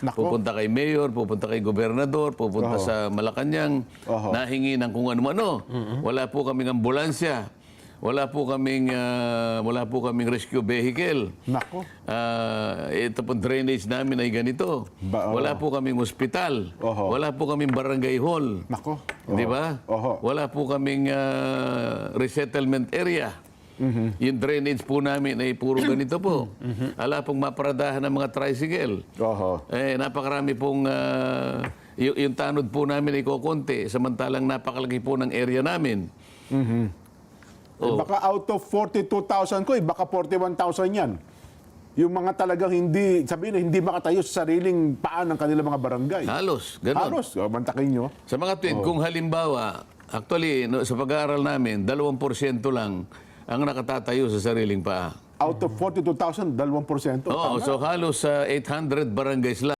Nako. Pupunta kay mayor, pupunta kay gobernador, pupunta sa Malacanang, nahingi ng kung ano-ano. Wala po kaming ambulansya. Wala po kaming rescue vehicle. Nako. Ito po drainage namin ay ganito. Wala po kaming ospital. Wala po kaming barangay hall. Nako. Di ba? Wala po kaming resettlement area. Yung drainage po namin ay puro ganito po. Ala pong maparadahan ng mga tricycle. Napakarami pong yung tanod po namin ay kukunti, samantalang napakalaki po ng area namin. Baka out of 42,000 ko, baka 41,000 yan. Yung mga talagang hindi, sabihin na hindi makatayo sa sariling paan ng kanilang mga barangay. Halos, gano'n. Halos, mantakin nyo. Sa mga tweet, kung halimbawa, actually, sa pag-aaral namin, 2% lang ang nakatatayo sa sariling paa. Out of 42,000, 2%. Oo, so halos 800 barangays lang.